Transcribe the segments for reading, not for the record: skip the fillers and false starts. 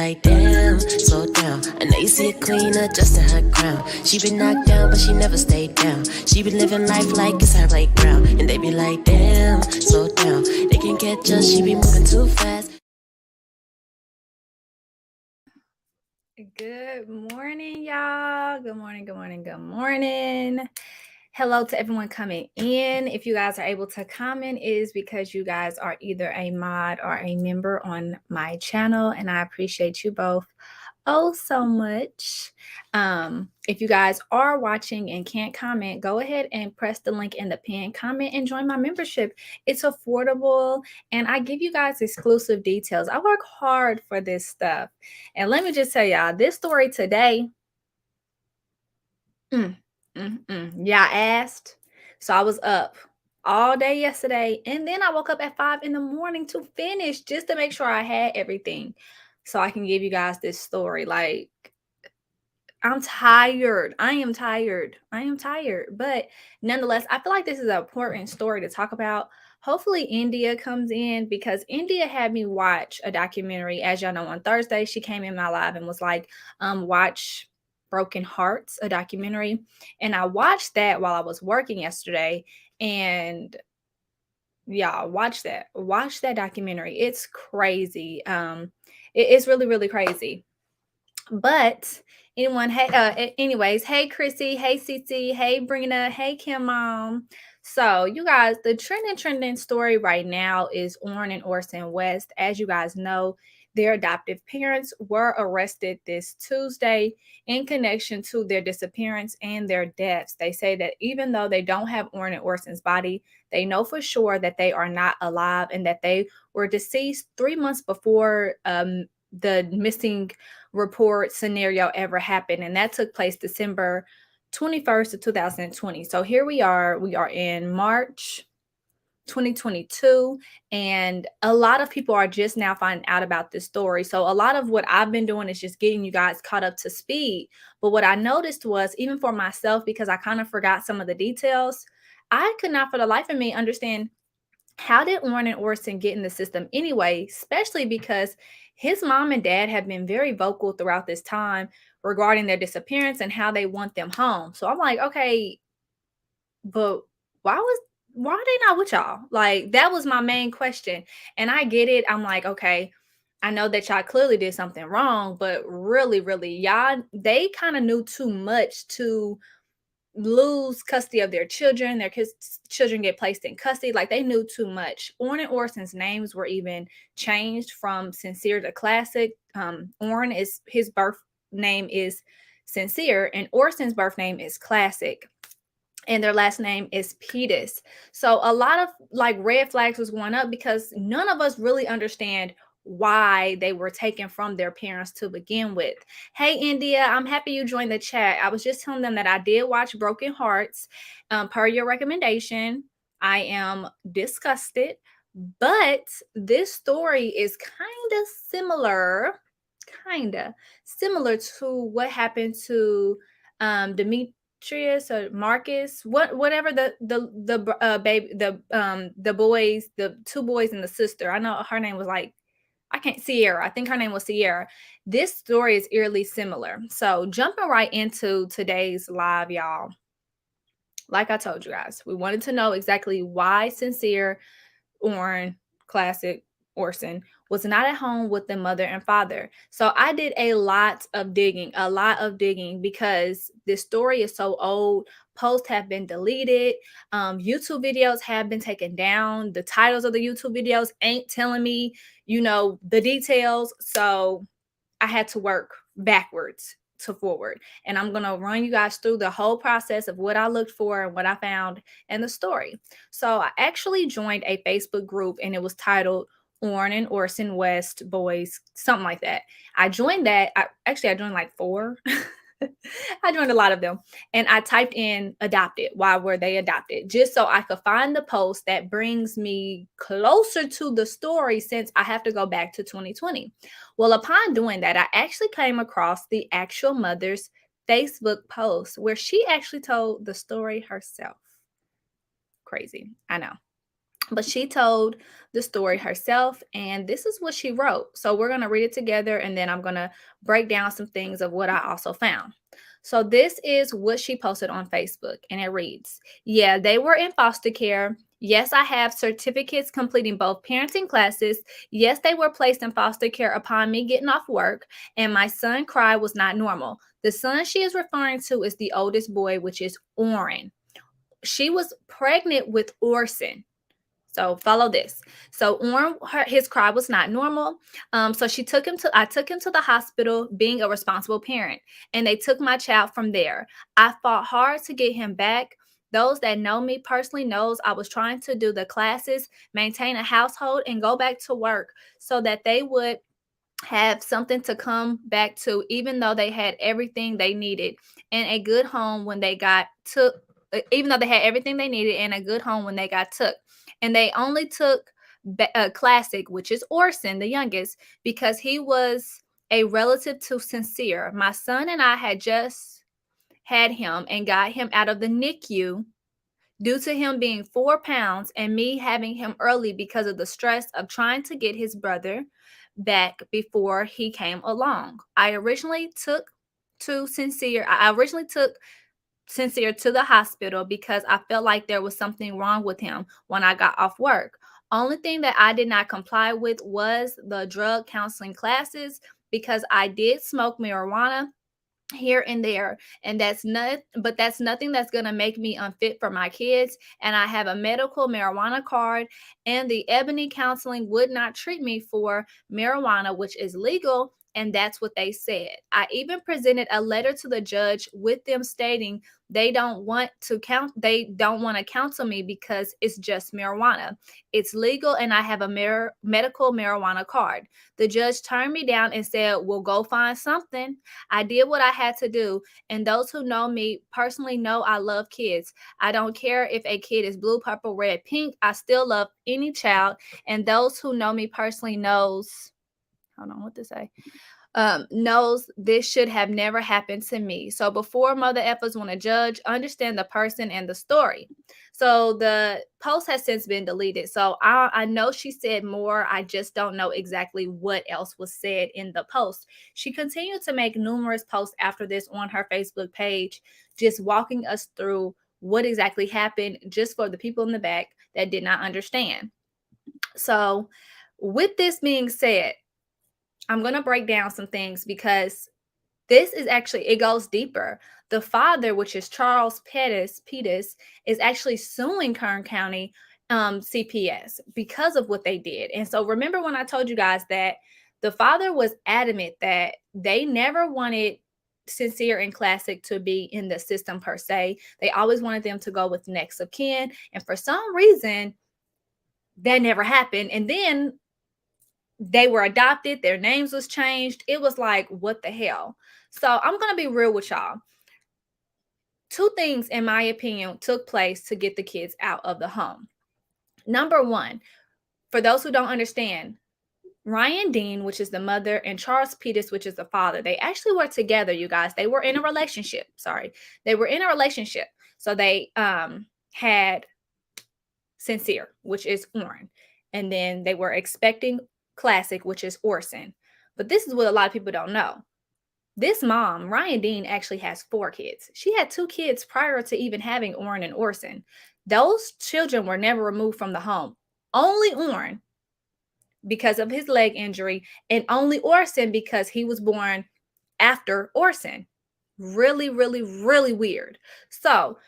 like, damn, slow down. I know you see a queen adjusting her crown. She been knocked down, but she never stayed down. She been living life like it's her playground. And they be like, damn, slow down. They can't catch us, she be moving too fast. Good morning, y'all. Good morning, good morning, good morning. Hello to everyone coming in. If you guys are able to comment, it is because you guys are either a mod or a member on my channel, and I appreciate you both so much. If you guys are watching and can't comment, go ahead and press the link in the pinned comment and join my membership. It's affordable and I give you guys exclusive details. I work hard for this stuff. And let me just tell y'all, this story today, y'all asked. So I was up all day yesterday, and then I woke up at 5 a.m. to finish just to make sure I had everything so I can give you guys this story. Like, I'm tired. I am tired. But nonetheless, I feel like this is an important story to talk about. Hopefully, India comes in because India had me watch a documentary. As y'all know, on Thursday, she came in my live and was like, watch Broken Hearts, a documentary. And I watched that while I was working yesterday. And yeah, watch that. Watch that documentary. It's crazy. It's really, really crazy. But anyways, hey Chrissy, hey Cece, hey Brina, hey Kim Mom. So you guys, the trending story right now is Orrin and Orson West. As you guys know, their adoptive parents were arrested this Tuesday in connection to their disappearance and their deaths. They say that even though they don't have Orrin and Orson's body, they know for sure that they are not alive and that they were deceased 3 months before the missing report scenario ever happened, and that took place December 21st of 2020. So here we are in March 2022, and a lot of people are just now finding out about this story. So a lot of what I've been doing is just getting you guys caught up to speed. But what I noticed was, even for myself, because I kind of forgot some of the details, I could not for the life of me understand how did Orrin and Orson get in the system anyway, especially because his mom and dad have been very vocal throughout this time regarding their disappearance and how they want them home. So I'm like, okay, but why are they not with y'all? Like, that was my main question. And I get it. I'm like, okay, I know that y'all clearly did something wrong, but really, y'all, they kind of knew too much to lose custody of their children. Their children get placed in custody. Like, they knew too much. Orrin and Orson's names were even changed from Sincere to Classic. Orrin, is his birth name is Sincere, and Orson's birth name is Classic, and their last name is Pettis. So a lot of like red flags was going up because none of us really understand why they were taken from their parents to begin with. Hey India, I'm happy you joined the chat. I was just telling them that I did watch Broken Hearts per your recommendation. I am disgusted, but this story is kind of similar to what happened to Demetrius or Marcus, whatever the boys, the two boys and the sister. I know her name was like, I can't, Sierra. I think her name was Sierra. This story is eerily similar. So jumping right into today's live, y'all. Like I told you guys, we wanted to know exactly why Sincere, Orrin, Classic, Orson was not at home with the mother and father. So I did a lot of digging because this story is so old. Posts have been deleted. YouTube videos have been taken down. The titles of the YouTube videos ain't telling me, the details. So I had to work backwards to forward. And I'm going to run you guys through the whole process of what I looked for and what I found in the story. So I actually joined a Facebook group, and it was titled Orrin and Orson West Boys, something like that. I joined that. I joined like 4. I joined a lot of them, and I typed in adopted. Why were they adopted? Just so I could find the post that brings me closer to the story, since I have to go back to 2020. Well, upon doing that, I actually came across the actual mother's Facebook post where she actually told the story herself. Crazy, I know. But she told the story herself, and this is what she wrote. So we're going to read it together, and then I'm going to break down some things of what I also found. So this is what she posted on Facebook, and it reads, "Yeah, they were in foster care. Yes, I have certificates completing both parenting classes. Yes, they were placed in foster care upon me getting off work, and my son cry was not normal." The son she is referring to is the oldest boy, which is Orrin. She was pregnant with Orson. So follow this. So Orrin, his cry was not normal. So I took him to the hospital being a responsible parent, and they took my child from there. I fought hard to get him back. Those that know me personally knows I was trying to do the classes, maintain a household, and go back to work so that they would have something to come back to, even though they had everything they needed and a good home when they got took, even though they had everything they needed and a good home when they got took. And they only took Classic, which is Orson, the youngest, because he was a relative to Sincere. My son and I had just had him and got him out of the NICU due to him being 4 pounds and me having him early because of the stress of trying to get his brother back before he came along. I originally took Sincere to the hospital because I felt like there was something wrong with him when I got off work. Only thing that I did not comply with was the drug counseling classes because I did smoke marijuana here and there, and that's nothing that's going to make me unfit for my kids. And I have a medical marijuana card, and the Ebony counseling would not treat me for marijuana, which is legal, and that's what they said. I even presented a letter to the judge with them stating they don't want to counsel me because it's just marijuana. It's legal, and I have a medical marijuana card. The judge turned me down and said, "We'll go find something." I did what I had to do, and those who know me personally know I love kids. I don't care if a kid is blue, purple, red, pink. I still love any child, and those who know me personally knows, hold on, what to say? Knows this should have never happened to me. So before mother effers want to judge, understand the person and the story. So the post has since been deleted. So I know she said more. I just don't know exactly what else was said in the post. She continued to make numerous posts after this on her Facebook page, just walking us through what exactly happened, just for the people in the back that did not understand. So with this being said, I'm going to break down some things because this is actually, it goes deeper. The father, which is Charles Pettis, is actually suing Kern County CPS because of what they did. And so remember when I told you guys that the father was adamant that they never wanted Sincere and Classic to be in the system per se. They always wanted them to go with next of kin. And for some reason, that never happened. And then they were adopted, their names was changed. It was like, what the hell? So I'm going to be real with y'all. Two things, in my opinion, took place to get the kids out of the home. Number one, for those who don't understand, Ryan Dean, which is the mother, and Charles Pettis, which is the father, they actually were together, you guys. They were in a relationship. They were in a relationship. So they had Sincere, which is Orrin. And then they were expecting Classic, which is Orson. But this is what a lot of people don't know. This mom, Ryan Dean, actually has 4 kids. She had 2 kids prior to even having Orrin and Orson. Those children were never removed from the home. Only Orrin because of his leg injury, and only Orson because he was born after Orson. Really, really, really weird. So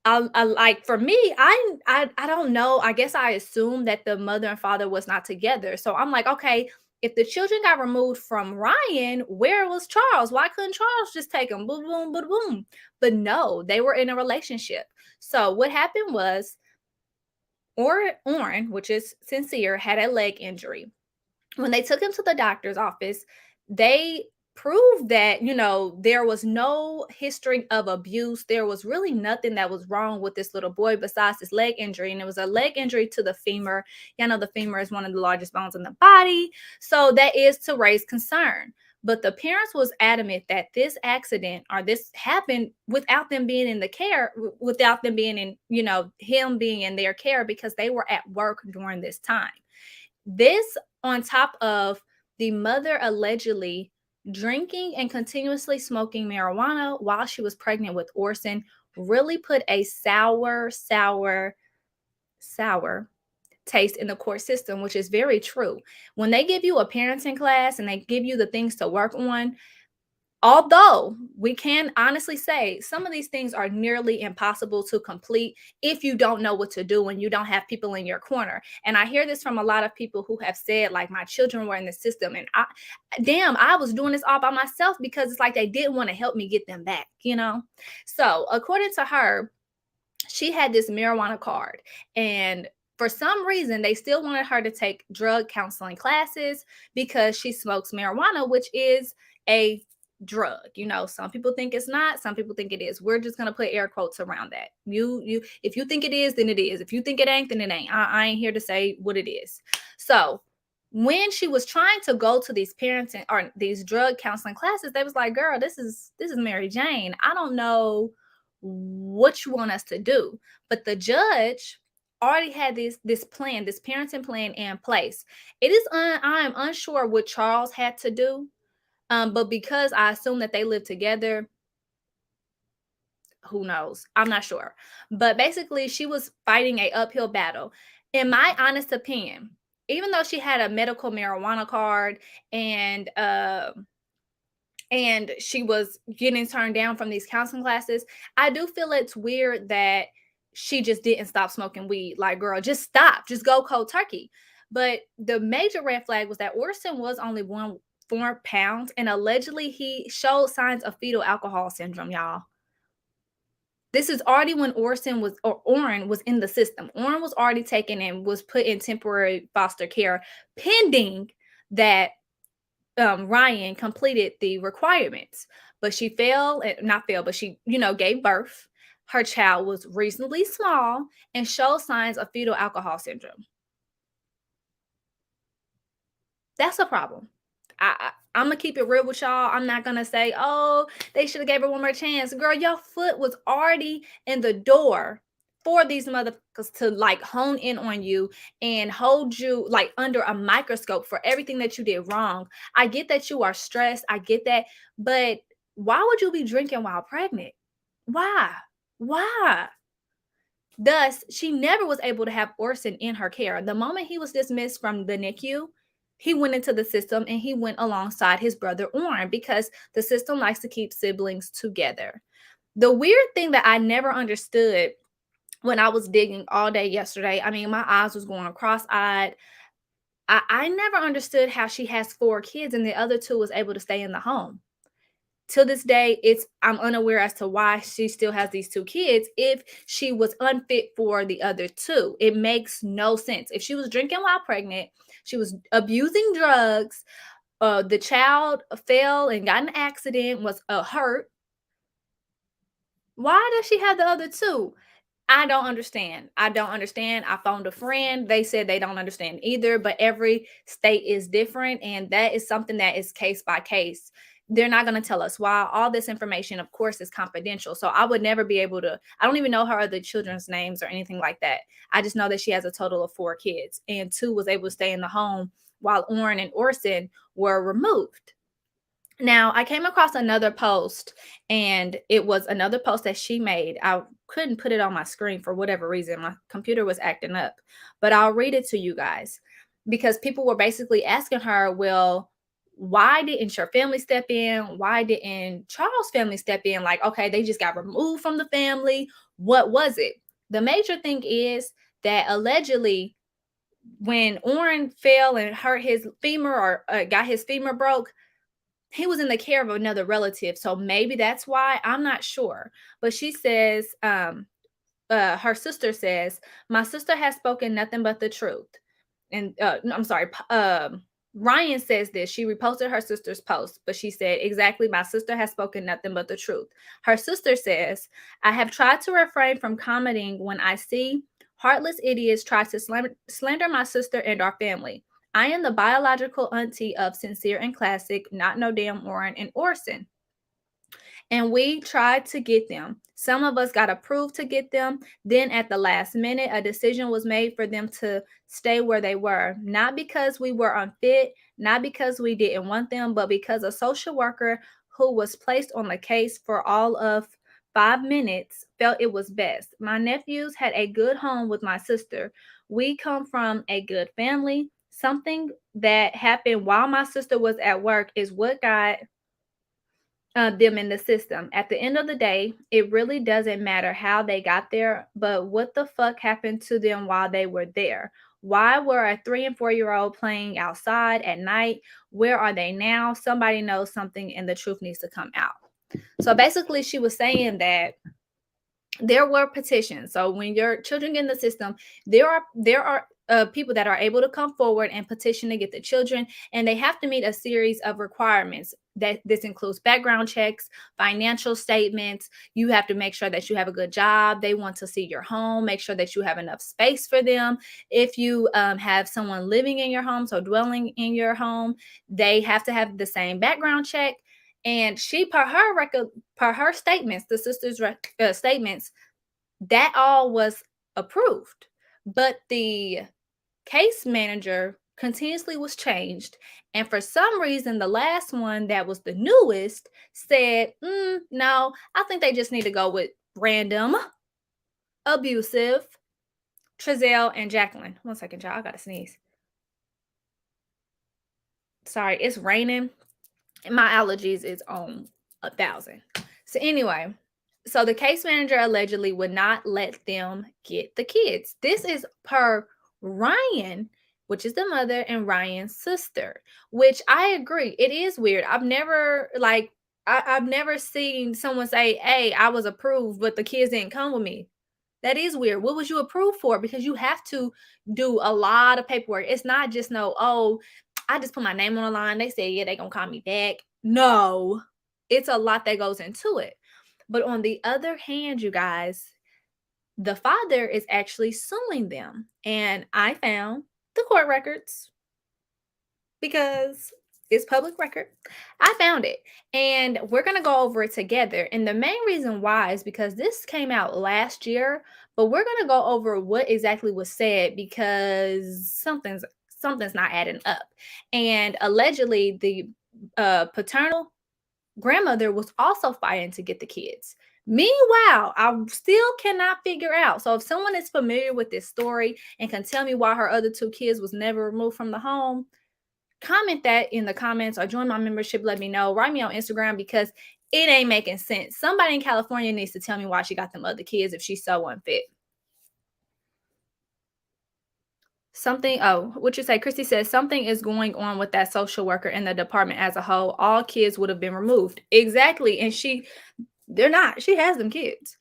like for me, I don't know. I guess I assumed that the mother and father was not together. So I'm like, okay, if the children got removed from Ryan, where was Charles? Why couldn't Charles just take them? Boom, boom, boom, boom. But no, they were in a relationship. So what happened was Orrin, which is Sincere, had a leg injury. When they took him to the doctor's office, they proved that, there was no history of abuse. There was really nothing that was wrong with this little boy besides his leg injury. And it was a leg injury to the femur. The femur is one of the largest bones in the body. So that is to raise concern. But the parents was adamant that this accident or this happened without them being in the care, without them being in, him being in their care, because they were at work during this time. This on top of the mother allegedly drinking and continuously smoking marijuana while she was pregnant with Orson really put a sour taste in the court system, which is very true. When they give you a parenting class and they give you the things to work on, although we can honestly say some of these things are nearly impossible to complete if you don't know what to do and you don't have people in your corner. And I hear this from a lot of people who have said, like, my children were in the system and I was doing this all by myself, because it's like they didn't want to help me get them back, So according to her, she had this marijuana card, and for some reason they still wanted her to take drug counseling classes because she smokes marijuana, which is a drug. Some people think it's not, some people think it is. We're just going to put air quotes around that. If you think it is, then it is. If you think it ain't, then it ain't. I ain't here to say what it is. So when she was trying to go to these parenting or these drug counseling classes, they was like, girl, this is Mary Jane. I don't know what you want us to do. But the judge already had this parenting plan in place. I am unsure what Charles had to do. But because I assume that they live together, who knows? I'm not sure. But basically, she was fighting an uphill battle. In my honest opinion, even though she had a medical marijuana card and she was getting turned down from these counseling classes, I do feel it's weird that she just didn't stop smoking weed. Like, girl, just stop. Just go cold turkey. But the major red flag was that Orson was only 1 pound, and allegedly he showed signs of fetal alcohol syndrome, y'all. This is already when Orrin was in the system. Orrin was already taken and was put in temporary foster care pending that Ryan completed the requirements. But she but she, gave birth. Her child was reasonably small and showed signs of fetal alcohol syndrome. That's a problem. I'm gonna keep it real with y'all. I'm not gonna say, oh, they should have gave her one more chance. Girl, your foot was already in the door for these motherfuckers to like hone in on you and hold you like under a microscope for everything that you did wrong. I get that you are stressed. I get that. But why would you be drinking while pregnant? Why? Thus, she never was able to have Orson in her care. The moment he was dismissed from the NICU, he went into the system and he went alongside his brother Orrin, because the system likes to keep siblings together. The weird thing that I never understood when I was digging all day yesterday, I mean, my eyes was going cross-eyed. I never understood how she has 4 kids and the other 2 was able to stay in the home. To this day, I'm unaware as to why she still has these 2 kids if she was unfit for the other 2. It makes no sense. If she was drinking while pregnant, she was abusing drugs, the child fell and got in an accident, was hurt. Why does she have the other 2? I don't understand. I phoned a friend. They said they don't understand either, but every state is different. And that is something that is case by case. They're not going to tell us why. All this information, of course, is confidential. So I would never be able to, I don't even know her other children's names or anything like that. I just know that she has a total of 4 kids and 2 was able to stay in the home while Orrin and Orson were removed. Now, I came across another post, and it was another post that she made. I couldn't put it on my screen for whatever reason. My computer was acting up, but I'll read it to you guys because people were basically asking her, well, why didn't your family step in? Why didn't Charles' family step in? Like, okay, they just got removed from the family. What was it? The major thing is that allegedly when Orrin fell and hurt his femur or got his femur broke, he was in the care of another relative. So maybe that's why. I'm not sure. But she says, her sister says, my sister has spoken nothing but the truth. And I'm sorry, Ryan says this. She reposted her sister's post, but she said, exactly, my sister has spoken nothing but the truth. Her sister says, I have tried to refrain from commenting when I see heartless idiots try to slander my sister and our family. I am the biological auntie of Sincere and Classic, not no damn Orrin and Orson. And we tried to get them. Some of us got approved to get them. Then at the last minute, a decision was made for them to stay where they were, not because we were unfit, not because we didn't want them, but because a social worker who was placed on the case for all of 5 minutes felt it was best. My nephews had a good home with my sister. We come from a good family. Something that happened while my sister was at work is what got them in the system. At the end of the day, it really doesn't matter how they got there, but what the fuck happened to them while they were there? Why were a 3 and 4-year-old playing outside at night? Where are they now? Somebody knows something, and the truth needs to come out. So basically, she was saying that there were petitions. So when your children get in the system, there are people that are able to come forward and petition to get the children, and they have to meet a series of requirements. That this includes background checks, financial statements. You have to make sure that you have a good job. They want to see your home, make sure that you have enough space for them. If you have someone living in your home, so dwelling in your home, they have to have the same background check. And she, per her statements, the sisters' statements, that all was approved. But the case manager continuously was changed. And for some reason, the last one that was the newest said, no, I think they just need to go with random, abusive, Trezell and Jacqueline. 1 second, y'all. I got to sneeze. Sorry, it's raining. My allergies is on 1,000. So anyway, so the case manager allegedly would not let them get the kids. This is per Ryan, which is the mother, and Ryan's sister, which I agree. It is weird. I've never seen someone say, hey, I was approved, but the kids didn't come with me. That is weird. What was you approved for? Because you have to do a lot of paperwork. It's not just I just put my name on the line. They say, yeah, they gonna call me back. No, it's a lot that goes into it. But on the other hand, you guys, the father is actually suing them. And I found the court records because it's public record. I found it. And we're going to go over it together. And the main reason why is because this came out last year, but we're going to go over what exactly was said because something's not adding up. And allegedly the paternal grandmother was also fighting to get the kids. Meanwhile, I still cannot figure out. So if someone is familiar with this story and can tell me why her other 2 kids was never removed from the home, comment that in the comments or join my membership. Let me know. Write me on Instagram because it ain't making sense. Somebody in California needs to tell me why she got them other kids if she's so unfit. What you say? Christy says something is going on with that social worker and the department as a whole. All kids would have been removed. Exactly. And they're not. She has them kids.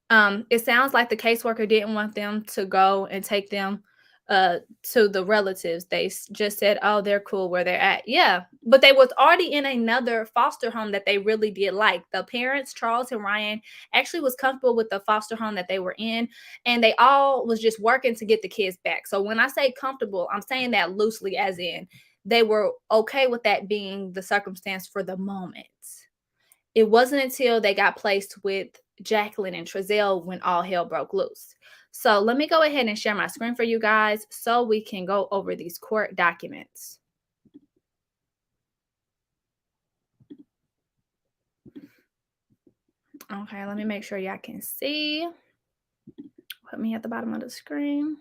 It sounds like the caseworker didn't want them to go and take them to the relatives. They just said, oh, they're cool where they're at. Yeah, but they was already in another foster home that they really did like. The parents, Charles and Ryan, actually was comfortable with the foster home that they were in, and they all was just working to get the kids back. So when I say comfortable, I'm saying that loosely, as in they were okay with that being the circumstance for the moment. It wasn't until they got placed with Jacqueline and Trezell when all hell broke loose. So let me go ahead and share my screen for you guys so we can go over these court documents. Okay, let me make sure y'all can see. Put me at the bottom of the screen.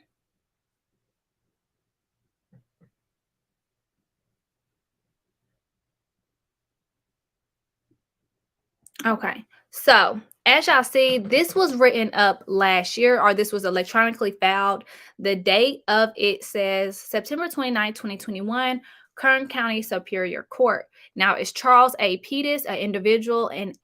Okay, so as y'all see, this was written up last year, or this was electronically filed. The date of it says September 29, 2021, Kern County Superior Court. Now, it's Charles A. Pettis, an individual, and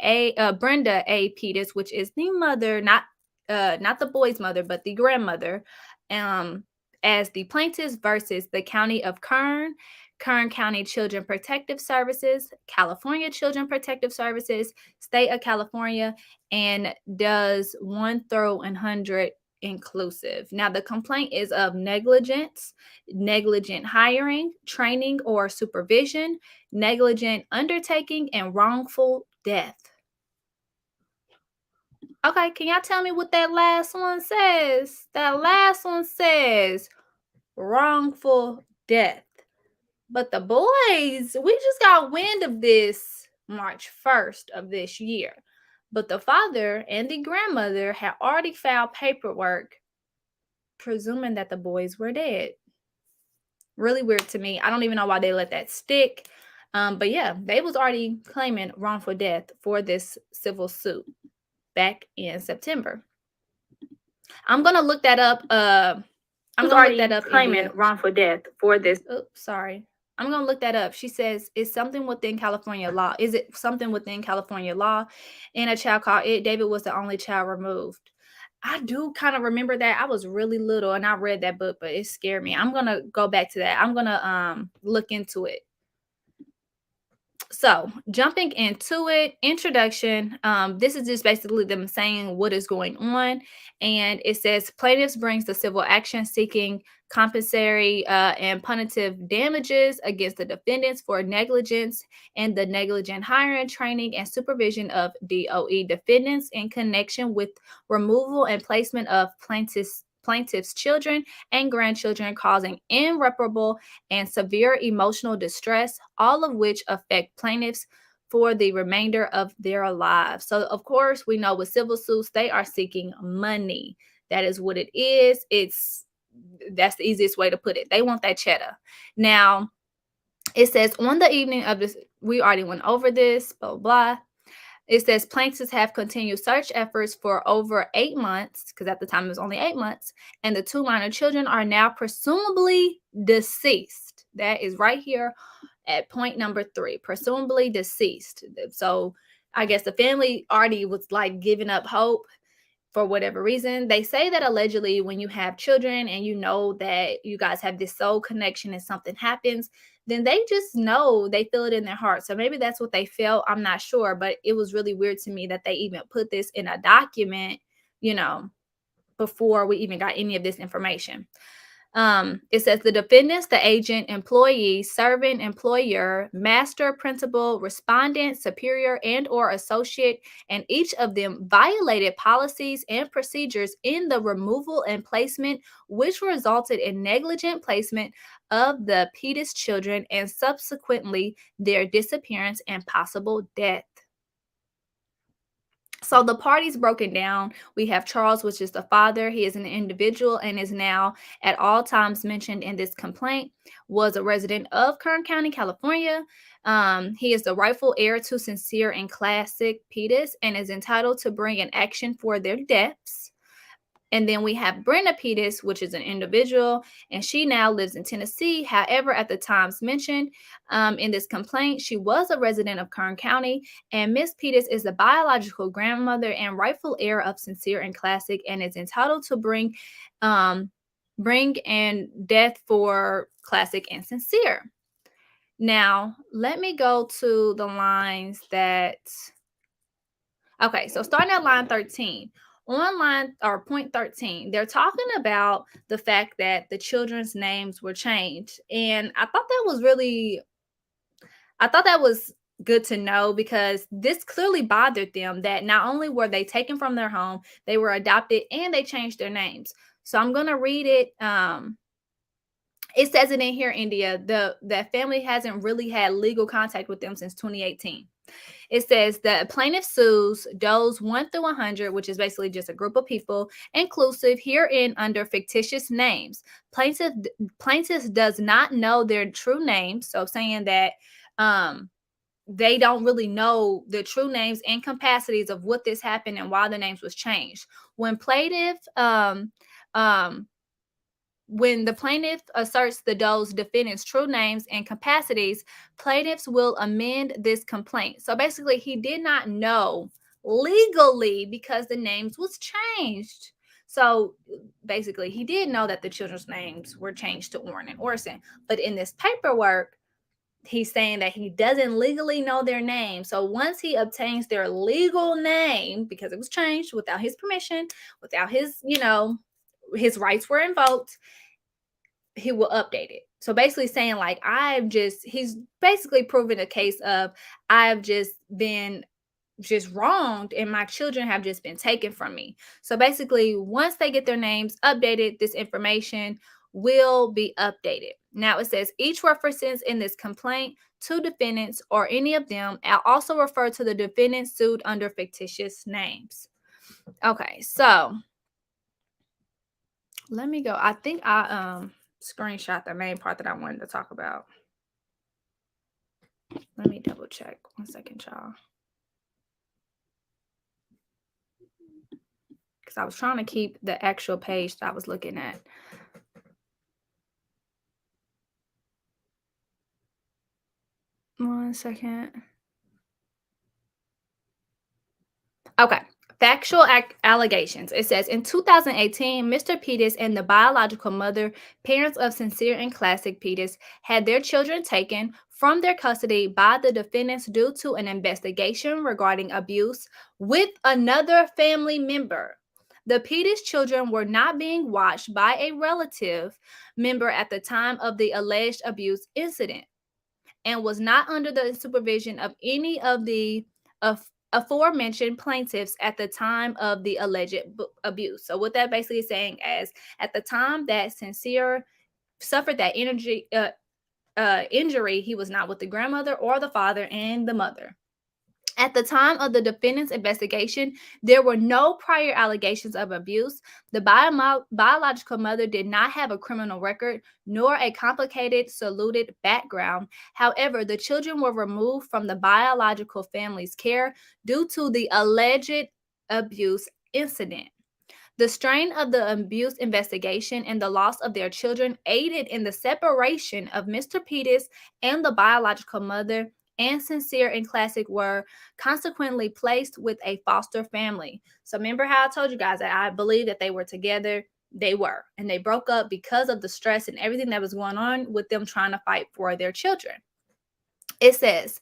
Brenda A. Pettis, which is the mother, not the boy's mother, but the grandmother, as the plaintiffs versus the County of Kern, Kern County Children Protective Services, California Children Protective Services, State of California, and does 1 through 100 inclusive. Now, the complaint is of negligence, negligent hiring, training, or supervision, negligent undertaking, and wrongful death. Okay, can y'all tell me what that last one says? That last one says wrongful death. But the boys, we just got wind of this March 1st of this year. But the father and the grandmother had already filed paperwork presuming that the boys were dead. Really weird to me. I don't even know why they let that stick. But yeah, they was already claiming wrongful death for this civil suit back in September. I'm gonna look that up. I'm gonna look that up. Claiming wrongful death for this. Oops, sorry. I'm gonna look that up. She says it's something within California law. Is it something within California law? And a child called it. David was the only child removed. I do kind of remember that. I was really little and I read that book, but it scared me. I'm gonna go back to that. I'm gonna look into it. So jumping into it, introduction. This is just basically them saying what is going on, and it says plaintiffs brings the civil action seeking compensatory and punitive damages against the defendants for negligence and the negligent hiring, training, and supervision of DOE defendants in connection with removal and placement of plaintiff's children and grandchildren, causing irreparable and severe emotional distress, all of which affect plaintiffs for the remainder of their lives. So, of course, we know with civil suits, they are seeking money. That is what it is. That's the easiest way to put it. They want that cheddar. Now, it says on the evening of this, we already went over this, blah, blah. It says plaintiffs have continued search efforts for over 8 months, because at the time it was only 8 months, and the 2 minor children are now presumably deceased. That is right here at point number 3, presumably deceased. So I guess the family already was like giving up hope for whatever reason. They say that allegedly when you have children and you know that you guys have this soul connection and something happens, then they just know, they feel it in their heart. So maybe that's what they felt. I'm not sure, but it was really weird to me that they even put this in a document, before we even got any of this information. It says the defendants, the agent, employee, servant, employer, master, principal, respondent, superior, and or associate, and each of them violated policies and procedures in the removal and placement, which resulted in negligent placement of the Pettis children and subsequently their disappearance and possible death. So the parties broken down. We have Charles, which is the father. He is an individual and is now at all times mentioned in this complaint, was a resident of Kern County, California. He is the rightful heir to Sincere and Classic Pettis and is entitled to bring an action for their deaths. And then we have Brenda Pettis, which is an individual, and she now lives in Tennessee. However, at the times mentioned in this complaint, she was a resident of Kern County, and Miss Pettis is the biological grandmother and rightful heir of Sincere and Classic and is entitled to bring and death for Classic and Sincere. Now, let me go to the lines that... Okay, so starting at line 13. On line or point 13, they're talking about the fact that the children's names were changed. And I thought that was good to know, because this clearly bothered them, that not only were they taken from their home, they were adopted and they changed their names. So I'm going to read it. It says it in here, India. That family hasn't really had legal contact with them since 2018. It says the plaintiff sues does 1 through 100, which is basically just a group of people, inclusive herein under fictitious names. Plaintiff does not know their true names, so saying that they don't really know the true names and capacities of what this happened and why the names was changed. When the plaintiff asserts the doe's defendant's true names and capacities, plaintiffs will amend this complaint. So basically, he did not know legally because the names was changed. So basically, he did know that the children's names were changed to Orrin and Orson. But in this paperwork, he's saying that he doesn't legally know their name. So once he obtains their legal name, because it was changed without his permission, without his, his rights were invoked, he will update it. So basically saying like he's basically proven a case of I've just been just wronged and my children have just been taken from me. So basically once they get their names updated, this information will be updated. Now it says each references in this complaint to defendants or any of them also refer to the defendants sued under fictitious names. Okay, so let me go. I think I screenshot the main part that I wanted to talk about. Let me double check. 1 second, y'all. Because I was trying to keep the actual page that I was looking at. One second. Okay. Factual allegations. It says in 2018, Mr. Pettis and the biological mother, parents of Sincere and Classic Pettis, had their children taken from their custody by the defendants due to an investigation regarding abuse with another family member. The Pettis children were not being watched by a relative member at the time of the alleged abuse incident and was not under the supervision of any of the aforementioned plaintiffs at the time of the alleged abuse. So what that basically is saying is at the time that Sincere suffered that injury, he was not with the grandmother or the father and the mother. At the time of the defendant's investigation, there were no prior allegations of abuse. The biological mother did not have a criminal record nor a complicated, secluded background. However, the children were removed from the biological family's care due to the alleged abuse incident. The strain of the abuse investigation and the loss of their children aided in the separation of Mr. Pettis and the biological mother, and Sincere and Classic were consequently placed with a foster family. So remember how I told you guys that I believe that they were together? They were. And they broke up because of the stress and everything that was going on with them trying to fight for their children. It says,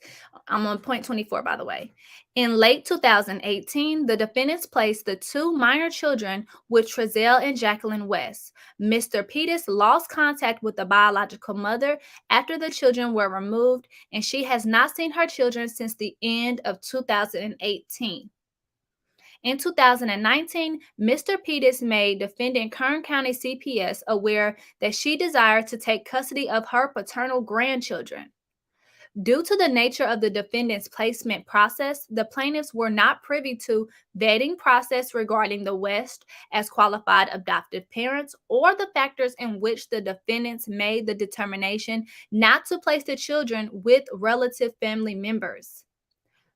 I'm on point 24, by the way. In late 2018, the defendants placed the two minor children with Trezell and Jacquline West. Mr. Pettis lost contact with the biological mother after the children were removed, and she has not seen her children since the end of 2018. In 2019, Mr. Pettis made defendant Kern County CPS aware that she desired to take custody of her paternal grandchildren. Due to the nature of the defendant's placement process, the plaintiffs were not privy to vetting process regarding the West as qualified adoptive parents or the factors in which the defendants made the determination not to place the children with relative family members.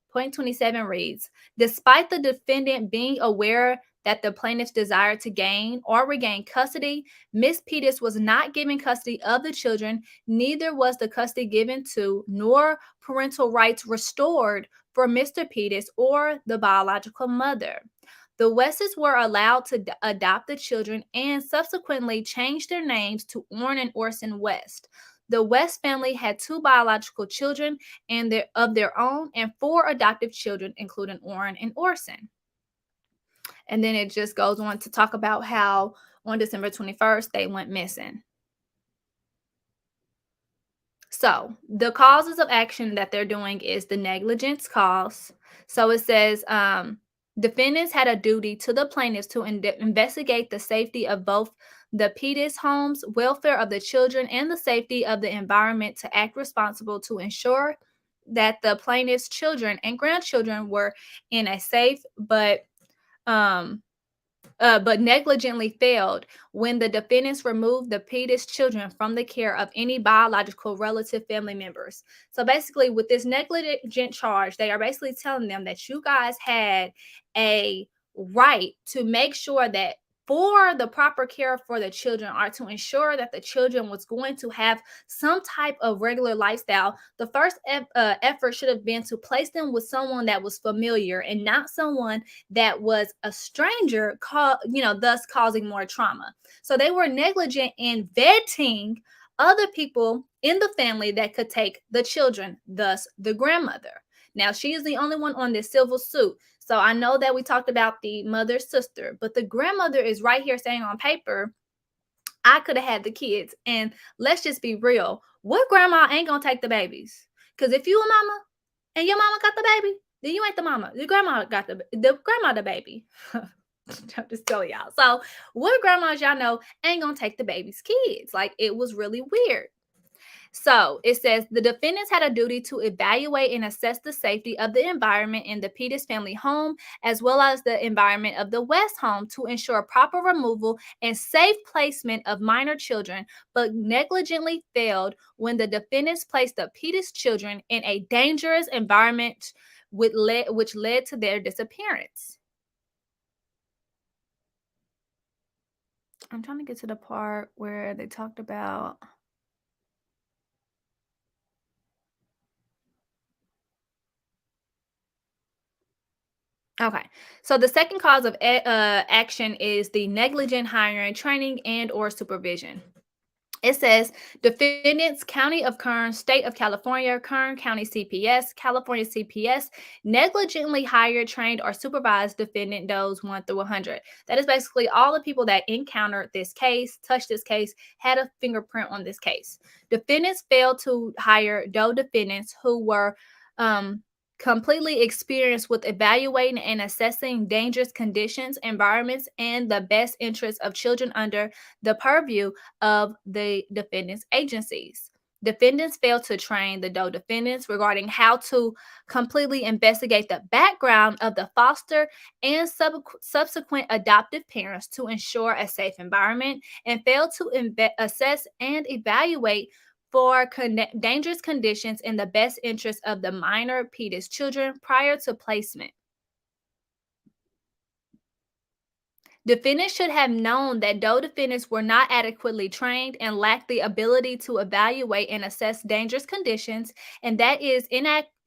Point 27 reads, despite the defendant being aware that the plaintiffs desired to gain or regain custody, Ms. Pettis was not given custody of the children, neither was the custody given to nor parental rights restored for Mr. Pettis or the biological mother. The Wests were allowed to adopt the children and subsequently changed their names to Orrin and Orson West. The West family had two biological children of their own and four adoptive children, including Orrin and Orson. And then it just goes on to talk about how on December 21st, they went missing. So the causes of action that they're doing is the negligence cause. So it says defendants had a duty to the plaintiffs to investigate the safety of both the Pettis homes, welfare of the children, and the safety of the environment to act responsible to ensure that the plaintiffs' children and grandchildren were in a safe but negligently failed when the defendants removed the Pettis children from the care of any biological relative family members. So basically, with this negligent charge, they are basically telling them that you guys had a right to make sure that for the proper care for the children or to ensure that the children was going to have some type of regular lifestyle, the first effort should have been to place them with someone that was familiar and not someone that was a stranger, thus causing more trauma. So they were negligent in vetting other people in the family that could take the children, thus the grandmother. Now, she is the only one on this civil suit. So I know that we talked about the mother's sister, but the grandmother is right here saying on paper, I could have had the kids. And let's just be real. What grandma ain't gonna take the babies? Because if you a mama and your mama got the baby, then you ain't the mama. The grandma got the grandma the baby. I'm just telling y'all. So what grandmas y'all know ain't gonna take the baby's kids? Like, it was really weird. So it says the defendants had a duty to evaluate and assess the safety of the environment in the Peters family home, as well as the environment of the West home, to ensure proper removal and safe placement of minor children, but negligently failed when the defendants placed the Peters children in a dangerous environment which led to their disappearance. I'm trying to get to the part where they talked about. Okay, so the second cause of action is the negligent hiring, training, and or supervision. It says defendants, County of Kern, State of California, Kern County CPS, California CPS, negligently hired, trained, or supervised defendant does 1 through 100. That is basically all the people that encountered this case, touched this case, had a fingerprint on this case. Defendants failed to hire doe defendants who were completely experienced with evaluating and assessing dangerous conditions, environments, and the best interests of children under the purview of the defendants' agencies. Defendants failed to train the doe defendants regarding how to completely investigate the background of the foster and subsequent adoptive parents to ensure a safe environment, and failed to assess and evaluate for dangerous conditions in the best interest of the minor Peters children prior to placement. Defendants should have known that doe defendants were not adequately trained and lacked the ability to evaluate and assess dangerous conditions, and that is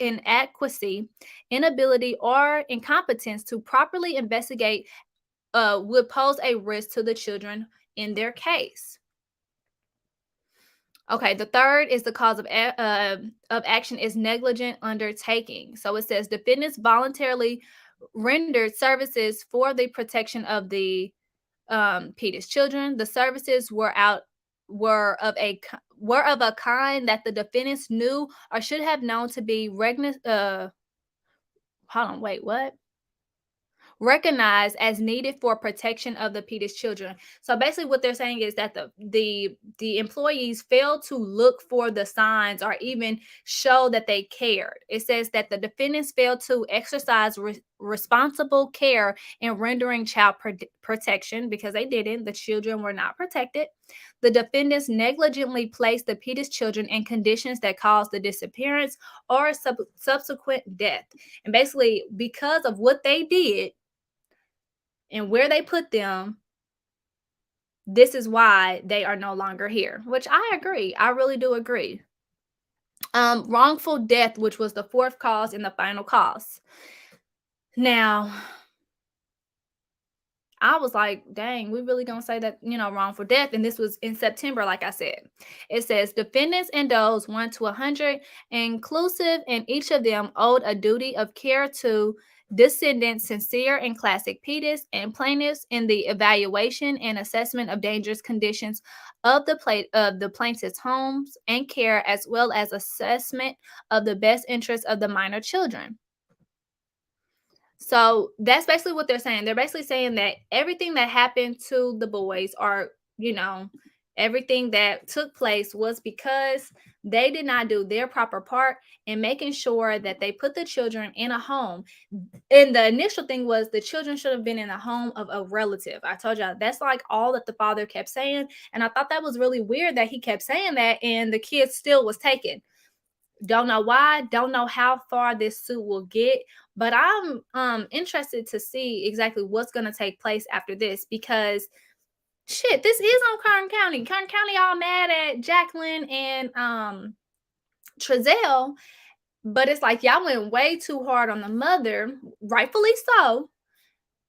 inadequacy, inability, or incompetence to properly investigate would pose a risk to the children in their case. Okay, the third is the cause of action is negligent undertaking. So it says defendants voluntarily rendered services for the protection of the Peters children. The services were of a kind that the defendants knew or should have known to be recognized as needed for protection of the Peters children. So basically what they're saying is that the employees failed to look for the signs or even show that they cared. It says that the defendants failed to exercise responsible care in rendering child protection because they didn't. The children were not protected. The defendants negligently placed the Peters children in conditions that caused the disappearance or subsequent death. And basically, because of what they did and where they put them, this is why they are no longer here, which I agree. I really do agree. Wrongful death, which was the fourth cause and the final cause. Now, I was like, dang, we really gonna say that, wrongful death? And this was in September, like I said. It says defendants and does 1 to 100 inclusive, and each of them owed a duty of care to descendants sincere and classic Peters and plaintiffs in the evaluation and assessment of dangerous conditions of the plaintiff's homes and care, as well as assessment of the best interests of the minor children. So that's basically what they're saying. They're basically saying that everything that happened to the boys, or, everything that took place, was because they did not do their proper part in making sure that they put the children in a home. And the initial thing was the children should have been in a home of a relative. I told y'all that's like all that the father kept saying. And I thought that was really weird that he kept saying that and the kid still was taken. Don't know why, don't know how far this suit will get, but I'm interested to see exactly what's going to take place after this, because shit, this is on Kern County. Kern County all mad at Jacqueline and Trezell, but it's like y'all went way too hard on the mother, rightfully so.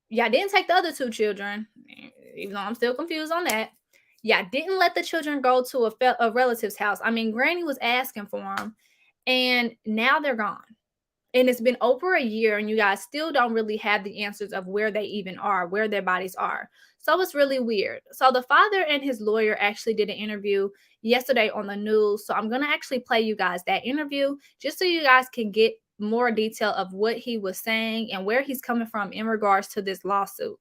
Y'all didn't take the other two children, even though I'm still confused on that. Y'all didn't let the children go to a relative's house. I mean, Granny was asking for them. And now they're gone. And it's been over a year, and you guys still don't really have the answers of where they even are, where their bodies are. So it's really weird. So the father and his lawyer actually did an interview yesterday on the news. So I'm going to actually play you guys that interview just so you guys can get more detail of what he was saying and where he's coming from in regards to this lawsuit.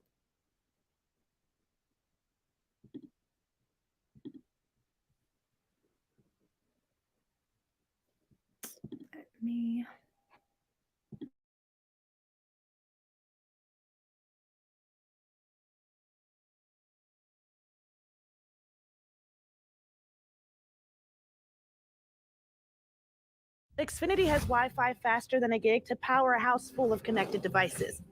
Let me... Xfinity has Wi-Fi faster than a gig to power a house full of connected devices.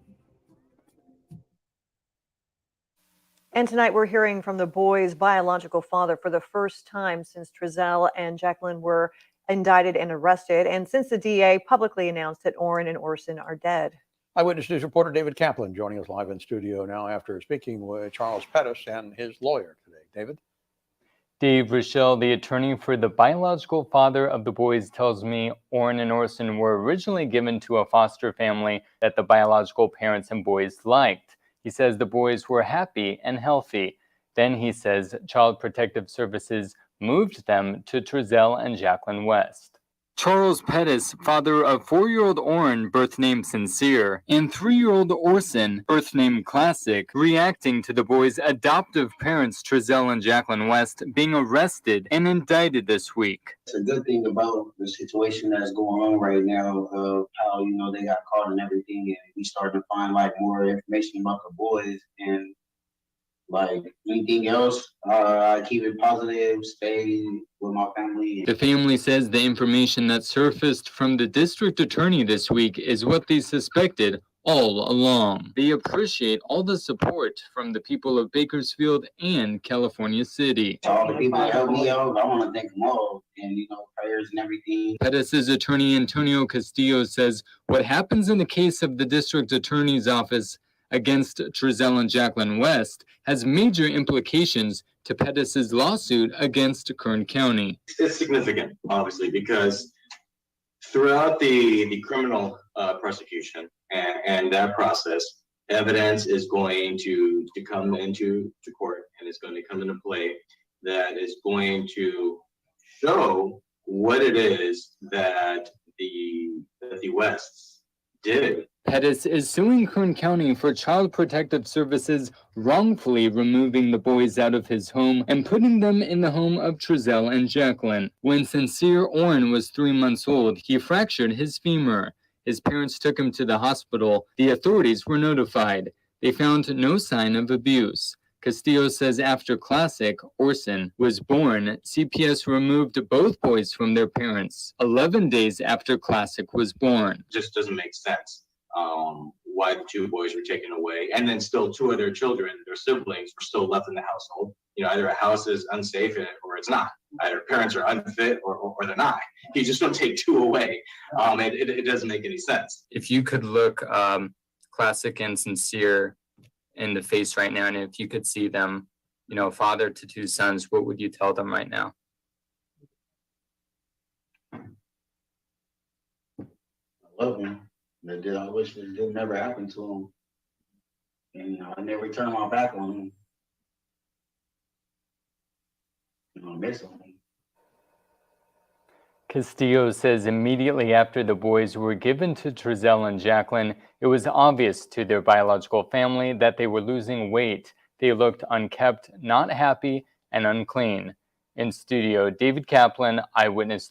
And tonight we're hearing from the boys' biological father for the first time since Trezell and Jacqueline were indicted and arrested, and since the DA publicly announced that Orrin and Orson are dead. Eyewitness News reporter David Kaplan joining us live in studio now after speaking with Charles Pettis and his lawyer today. David? Dave Rochelle, the attorney for the biological father of the boys, tells me Orrin and Orson were originally given to a foster family that the biological parents and boys liked. He says the boys were happy and healthy. Then he says Child Protective Services moved them to Trezell and Jacqueline West. Charles Pettis, father of 4-year-old Orrin, birth name Sincere, and 3-year-old Orson, birth name Classic, reacting to the boys' adoptive parents, Trezell and Jacqueline West, being arrested and indicted this week. It's a good thing about the situation that's going on right now of how, they got caught and everything, and we starting to find more information about the boys, and anything else, I keep it positive, stay with my family. The family says the information that surfaced from the district attorney this week is what they suspected all along. They appreciate all the support from the people of Bakersfield and California City. To all the people that helped me out, I want to thank them all, and prayers and everything. Pettis' attorney Antonio Castillo says what happens in the case of the district attorney's office against Trezell and Jacqueline West has major implications to Pettis' lawsuit against Kern County. It's significant, obviously, because throughout the criminal prosecution and that process, evidence is going to come into court, and it's going to come into play that is going to show what it is that the Wests did. Pettis is suing Kern County for Child Protective Services wrongfully removing the boys out of his home and putting them in the home of Trezell and Jacqueline. When Sincere Orrin was 3 months old, he fractured his femur. His parents took him to the hospital. The authorities were notified. They found no sign of abuse. Castillo says after Classic, Orson, was born, CPS removed both boys from their parents 11 days after Classic was born. Just doesn't make sense. Why the 2 boys were taken away, and then still 2 of their children, their siblings, were still left in the household. Either a house is unsafe or it's not. Either parents are unfit or they're not. You just don't take 2 away. It doesn't make any sense. If you could look Classic and Sincere in the face right now, and if you could see them, father to 2 sons, what would you tell them right now? I love them. I wish it didn't never happen to them. And I never turn my back on them. I miss them. Castillo says immediately after the boys were given to Trezell and Jacqueline, it was obvious to their biological family that they were losing weight. They looked unkempt, not happy, and unclean. In studio, David Kaplan, Eyewitness.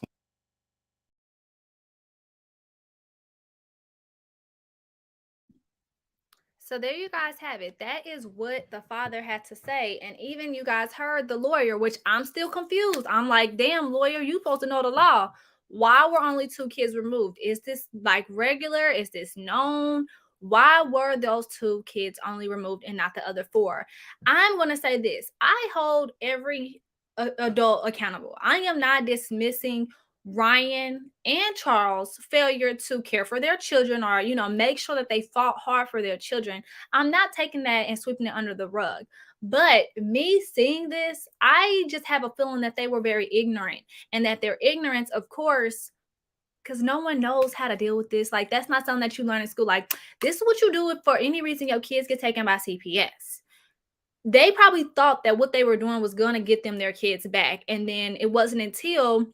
So there you guys have it. That is what the father had to say. And even you guys heard the lawyer, which I'm still confused. I'm like, damn, lawyer, you supposed to know the law. Why were only 2 kids removed? Is this regular? Is this known? Why were those 2 kids only removed and not the other 4? I'm going to say this. I hold every adult accountable. I am not dismissing Ryan and Charles' failure to care for their children or, make sure that they fought hard for their children. I'm not taking that and sweeping it under the rug. But me seeing this, I just have a feeling that they were very ignorant, and that their ignorance, of course, because no one knows how to deal with this. Like, that's not something that you learn in school. Like, this is what you do if for any reason your kids get taken by CPS. They probably thought that what they were doing was going to get them their kids back. And then it wasn't until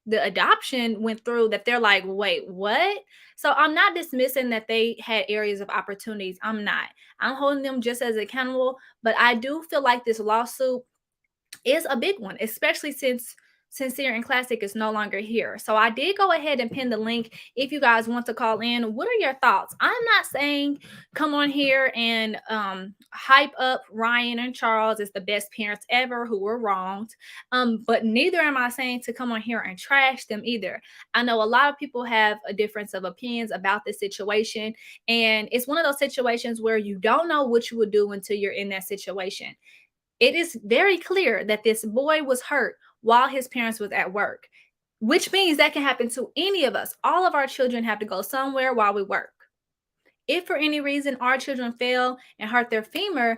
the adoption went through that they're like, wait, what? So I'm not dismissing that they had areas of opportunities. I'm not. I'm holding them just as accountable. But I do feel like this lawsuit is a big one, especially since Sincere and Classic is no longer here. So I did go ahead and pin the link if you guys want to call in. What are your thoughts? I'm not saying come on here and hype up Ryan and Charles as the best parents ever who were wronged. But neither am I saying to come on here and trash them either. I know a lot of people have a difference of opinions about this situation. And it's one of those situations where you don't know what you would do until you're in that situation. It is very clear that this boy was hurt while his parents was at work, which means that can happen to any of us. All of our children have to go somewhere while we work. If for any reason our children fail and hurt their femur,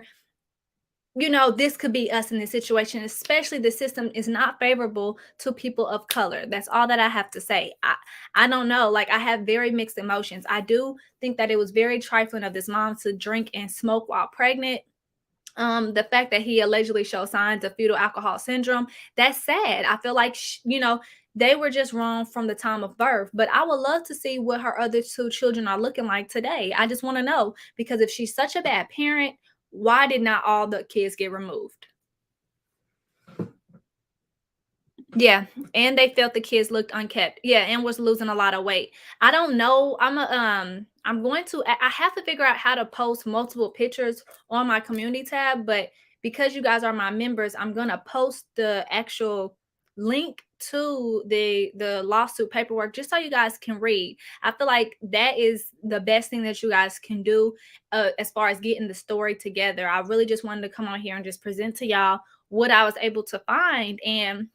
this could be us in this situation, especially the system is not favorable to people of color. That's all that I have to say. I don't know. Like, I have very mixed emotions. I do think that it was very trifling of this mom to drink and smoke while pregnant. The fact that he allegedly showed signs of fetal alcohol syndrome, that's sad. I feel like, they were just wrong from the time of birth. But I would love to see what her other two children are looking like today. I just want to know, because if she's such a bad parent, why did not all the kids get removed? Yeah, and they felt the kids looked unkept. Yeah, and was losing a lot of weight. I don't know. I have to figure out how to post multiple pictures on my community tab, but because you guys are my members, I'm gonna post the actual link to the lawsuit paperwork just so you guys can read. I feel like that is the best thing that you guys can do as far as getting the story together. I really just wanted to come on here and just present to y'all what I was able to find, and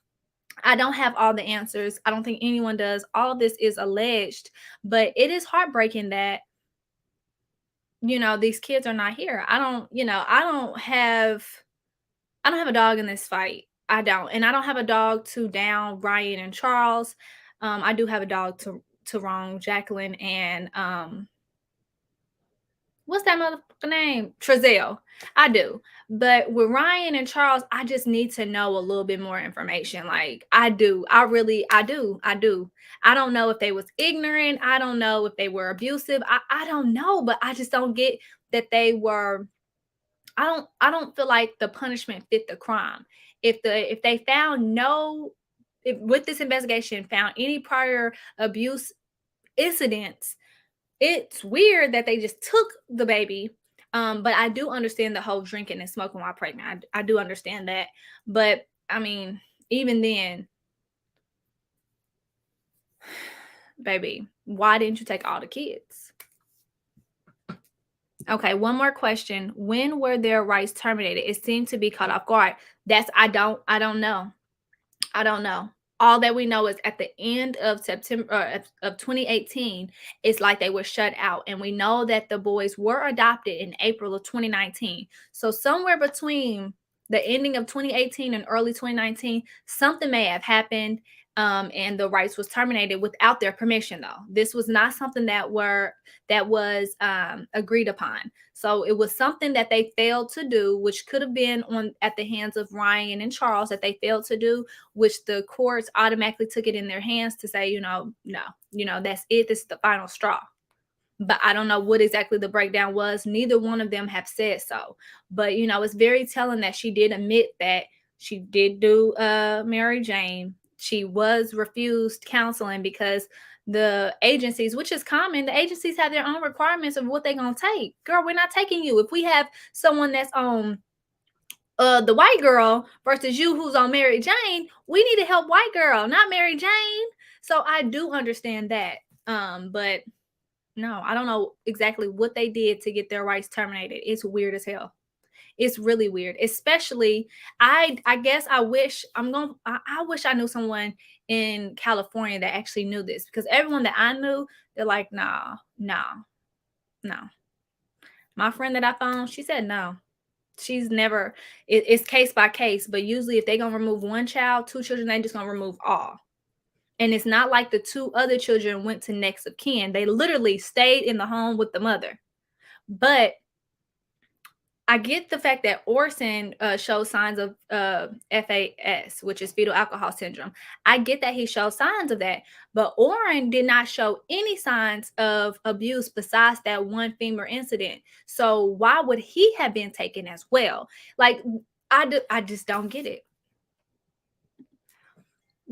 I don't have all the answers. I don't think anyone does. All of this is alleged, but it is heartbreaking that, these kids are not here. I don't have a dog in this fight. I don't. And I don't have a dog to down Ryan and Charles. I do have a dog to wrong Jacqueline and what's that motherfucker name? Trezell. I do. But with Ryan and Charles, I just need to know a little bit more information. Like, I do. I do. I don't know if they was ignorant. I don't know if they were abusive. I don't know, but I just don't get that they were. I don't feel like the punishment fit the crime. If they found if with this investigation found any prior abuse incidents, it's weird that they just took the baby. But I do understand the whole drinking and smoking while pregnant. I do understand that. But I mean, even then, baby, why didn't you take all the kids? Okay, one more question. When were their rights terminated? It seemed to be caught off guard. I don't know. I don't know. All that we know is at the end of September of 2018, it's like they were shut out. And we know that the boys were adopted in April of 2019. So somewhere between the ending of 2018 and early 2019, something may have happened. And the rights was terminated without their permission, though. This was not something that was agreed upon. So it was something that they failed to do, which could have been at the hands of Ryan and Charles that they failed to do, which the courts automatically took it in their hands to say, no, that's it. This is the final straw. But I don't know what exactly the breakdown was. Neither one of them have said so. But, it's very telling that she did admit that she did do Mary Jane. She was refused counseling because the agencies, which is common, the agencies have their own requirements of what they're going to take. Girl, we're not taking you. If we have someone that's on the white girl versus you who's on Mary Jane, we need to help white girl, not Mary Jane. So I do understand that. But no, I don't know exactly what they did to get their rights terminated. It's weird as hell. It's really weird, especially I guess I wish I knew someone in California that actually knew this, because everyone that I knew, they're like, no. My friend that I found, she said no. She's never, it's case by case, but usually if they're going to remove one child, two children, they just going to remove all. And it's not like the 2 other children went to next of kin. They literally stayed in the home with the mother. But I get the fact that Orson shows signs of FAS, which is fetal alcohol syndrome. I get that he shows signs of that, but Orrin did not show any signs of abuse besides that one femur incident. So why would he have been taken as well? Like, I just don't get it.